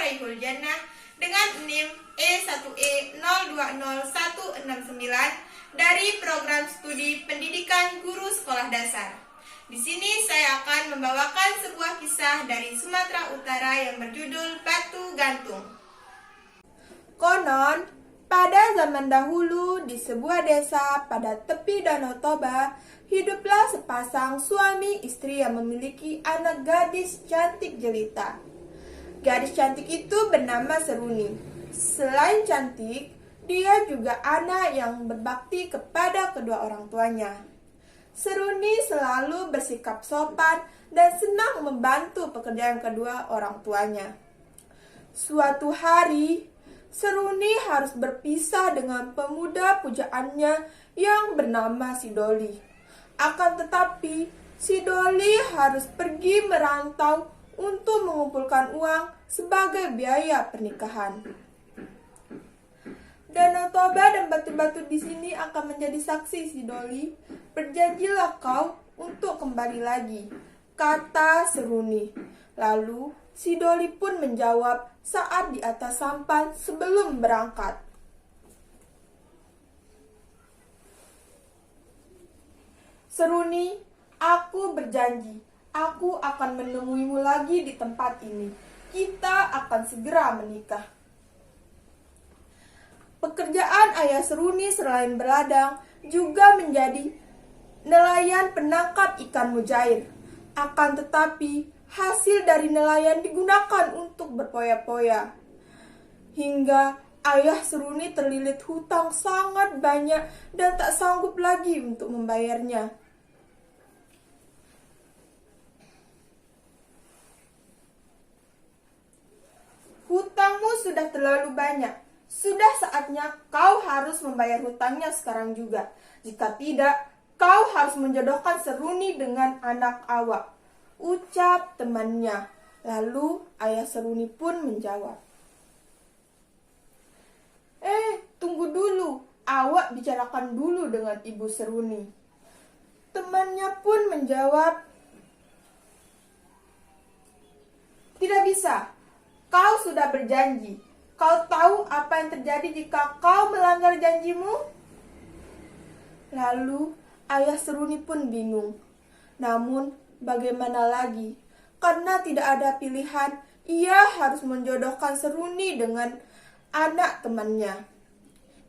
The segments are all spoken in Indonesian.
Raihul Jannah dengan NIM E1E020169 dari program studi pendidikan guru sekolah dasar. Di sini saya akan membawakan sebuah kisah dari Sumatera Utara yang berjudul Batu Gantung. Konon, pada zaman dahulu di sebuah desa pada tepi Danau Toba, hiduplah sepasang suami istri yang memiliki anak gadis cantik jelita. Gadis cantik itu bernama Seruni. Selain cantik, dia juga anak yang berbakti kepada kedua orang tuanya. Seruni selalu bersikap sopan dan senang membantu pekerjaan kedua orang tuanya. Suatu hari, Seruni harus berpisah dengan pemuda pujaannya yang bernama Sidoli. Akan tetapi, Sidoli harus pergi merantau untuk mengumpulkan uang sebagai biaya pernikahan. Danau Toba dan batu-batu di sini akan menjadi saksi Sidoli. Berjanjilah kau untuk kembali lagi, kata Seruni. Lalu Sidoli pun menjawab saat di atas sampan sebelum berangkat. Seruni, aku berjanji, aku akan menemuimu lagi di tempat ini. Kita akan segera menikah. Pekerjaan ayah Seruni selain berladang juga menjadi nelayan penangkap ikan mujair. Akan tetapi, hasil dari nelayan digunakan untuk berpoya-poya. Hingga ayah Seruni terlilit hutang sangat banyak dan tak sanggup lagi untuk membayarnya. Hutangmu sudah terlalu banyak. Sudah saatnya kau harus membayar hutangnya sekarang juga. Jika tidak, kau harus menjodohkan Seruni dengan anak awak, ucap temannya. Lalu ayah Seruni pun menjawab, tunggu dulu, awak bicarakan dulu dengan ibu Seruni. Temannya pun menjawab, tidak bisa, kau sudah berjanji. Kau tahu apa yang terjadi jika kau melanggar janjimu? Lalu ayah Seruni pun bingung. Namun bagaimana lagi? Karena tidak ada pilihan, ia harus menjodohkan Seruni dengan anak temannya.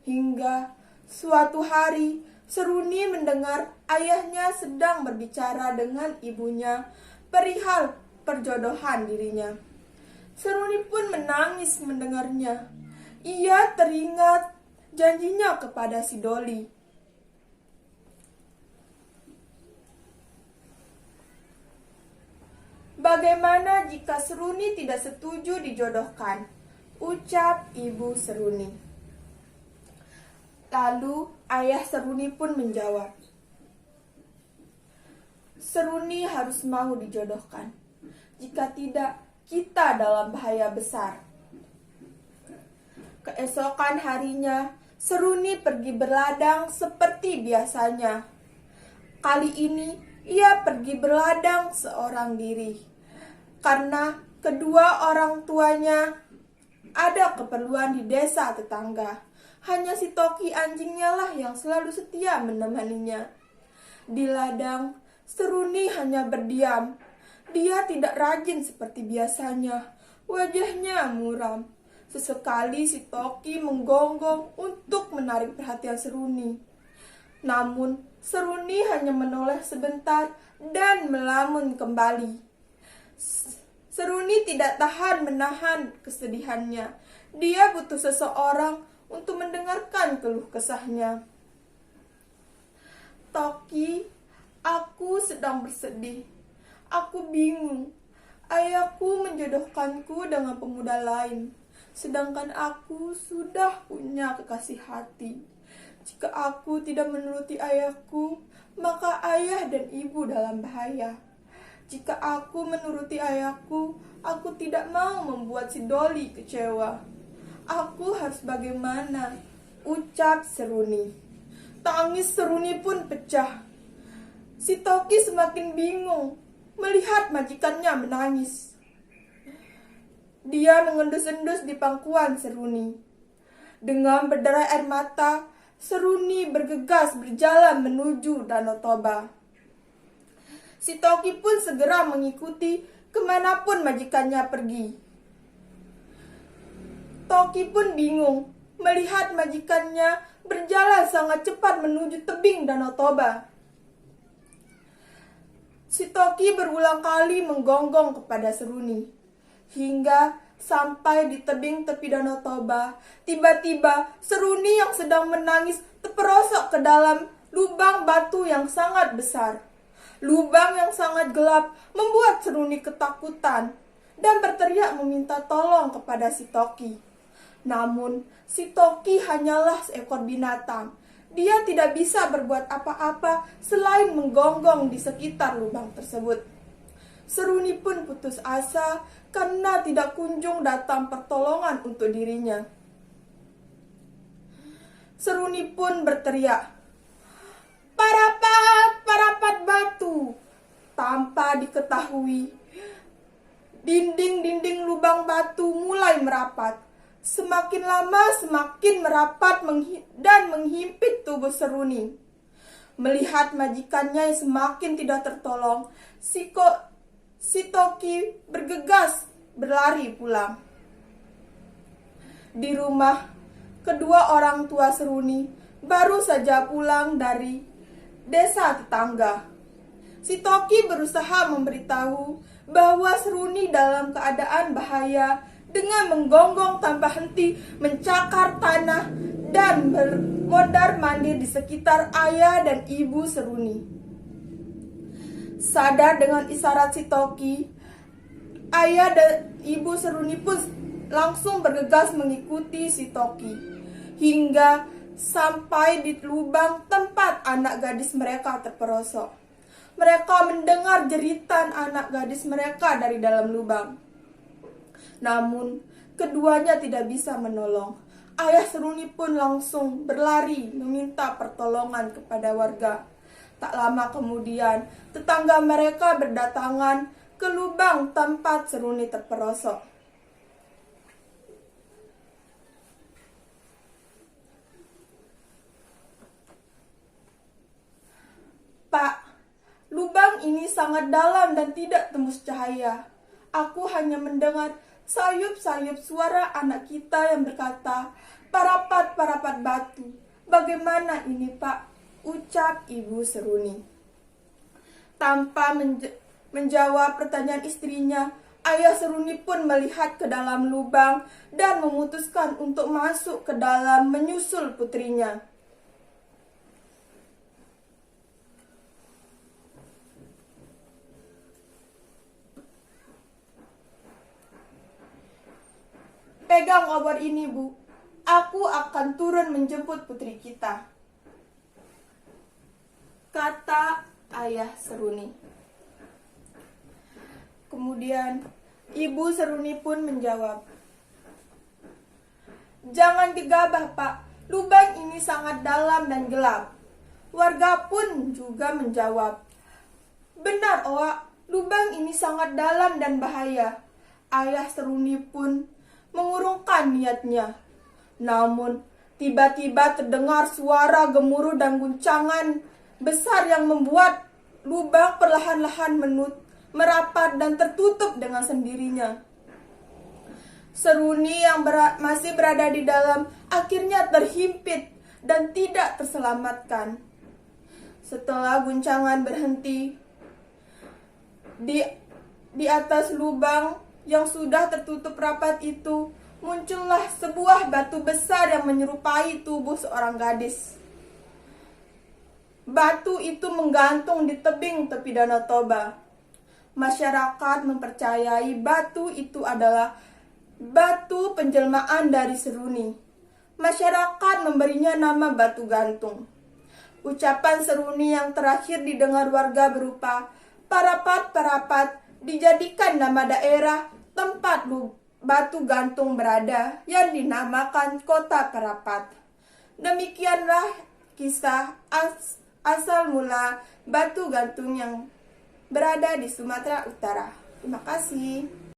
Hingga suatu hari Seruni mendengar ayahnya sedang berbicara dengan ibunya perihal perjodohan dirinya. Seruni pun menangis mendengarnya. Ia teringat janjinya kepada Sidoli. Bagaimana jika Seruni tidak setuju dijodohkan? Ucap ibu Seruni. Lalu ayah Seruni pun menjawab, Seruni harus mau dijodohkan. Jika tidak, kita dalam bahaya besar. Keesokan harinya, Seruni pergi berladang seperti biasanya. Kali ini, ia pergi berladang seorang diri. Karena kedua orang tuanya ada keperluan di desa tetangga. Hanya si Toki anjingnya lah yang selalu setia menemaninya. Di ladang, Seruni hanya berdiam. Dia tidak rajin seperti biasanya. Wajahnya muram. Sesekali si Toki menggonggong untuk menarik perhatian Seruni. Namun, Seruni hanya menoleh sebentar dan melamun kembali. Seruni tidak tahan menahan kesedihannya. Dia butuh seseorang untuk mendengarkan keluh kesahnya. Toki, aku sedang bersedih. Aku bingung. Ayahku menjodohkanku dengan pemuda lain, sedangkan aku sudah punya kekasih hati. Jika aku tidak menuruti ayahku, maka ayah dan ibu dalam bahaya. Jika aku menuruti ayahku, aku tidak mau membuat Sidoli kecewa. Aku harus bagaimana? Ucap Seruni. Tangis Seruni pun pecah. Si Toki semakin bingung melihat majikannya menangis. Dia mengendus-endus di pangkuan Seruni. Dengan berderai air mata, Seruni bergegas berjalan menuju Danau Toba. Si Toki pun segera mengikuti kemanapun majikannya pergi. Toki pun bingung melihat majikannya berjalan sangat cepat menuju tebing Danau Toba. Si Toki berulang kali menggonggong kepada Seruni, hingga sampai di tebing tepi Danau Toba. Tiba-tiba Seruni yang sedang menangis terperosok ke dalam lubang batu yang sangat besar. Lubang yang sangat gelap membuat Seruni ketakutan dan berteriak meminta tolong kepada si Toki. Namun, si Toki hanyalah seekor binatang. Dia tidak bisa berbuat apa-apa selain menggonggong di sekitar lubang tersebut. Seruni pun putus asa karena tidak kunjung datang pertolongan untuk dirinya. Seruni pun berteriak, "Parapat, parapat batu!" Tanpa diketahui, dinding-dinding lubang batu mulai merapat. Semakin lama semakin merapat dan menghimpit tubuh Seruni. Melihat majikannya yang semakin tidak tertolong, si Toki bergegas berlari pulang. Di rumah, kedua orang tua Seruni baru saja pulang dari desa tetangga. Si Toki berusaha memberitahu bahwa Seruni dalam keadaan bahaya dengan menggonggong tanpa henti, mencakar tanah, dan bermondar-mandir di sekitar ayah dan ibu Seruni. Sadar dengan isyarat si Toki, ayah dan ibu Seruni pun langsung bergegas mengikuti si Toki, hingga sampai di lubang tempat anak gadis mereka terperosok. Mereka mendengar jeritan anak gadis mereka dari dalam lubang. Namun, keduanya tidak bisa menolong. Ayah Seruni pun langsung berlari meminta pertolongan kepada warga. Tak lama kemudian, tetangga mereka berdatangan ke lubang tempat Seruni terperosok. "Pak, lubang ini sangat dalam dan tidak tembus cahaya. Aku hanya mendengar sayup-sayup suara anak kita yang berkata, 'Parapat, parapat batu.' Bagaimana ini, Pak?" ucap ibu Seruni. Tanpa menjawab pertanyaan istrinya, ayah Seruni pun melihat ke dalam lubang dan memutuskan untuk masuk ke dalam menyusul putrinya. "Pegang obor ini, Bu. Aku akan turun menjemput putri kita," kata ayah Seruni. Kemudian, ibu Seruni pun menjawab, "Jangan gegabah, Pak. Lubang ini sangat dalam dan gelap." Warga pun juga menjawab, "Benar, Oa. Lubang ini sangat dalam dan bahaya." Ayah Seruni pun mengurungkan niatnya. Namun, tiba-tiba terdengar suara gemuruh dan guncangan besar yang membuat lubang perlahan-lahan merapat dan tertutup dengan sendirinya. Seruni yang masih berada di dalam akhirnya terhimpit dan tidak terselamatkan. Setelah guncangan berhenti, di atas lubang yang sudah tertutup rapat itu, muncullah sebuah batu besar yang menyerupai tubuh seorang gadis. Batu itu menggantung di tebing tepi Danau Toba. Masyarakat mempercayai batu itu adalah batu penjelmaan dari Seruni. Masyarakat memberinya nama Batu Gantung. Ucapan Seruni yang terakhir didengar warga berupa "Parapat, parapat" dijadikan nama daerah tempat Batu Gantung berada yang dinamakan Kota Parapat. Demikianlah kisah asal mula Batu Gantung yang berada di Sumatera Utara. Terima kasih.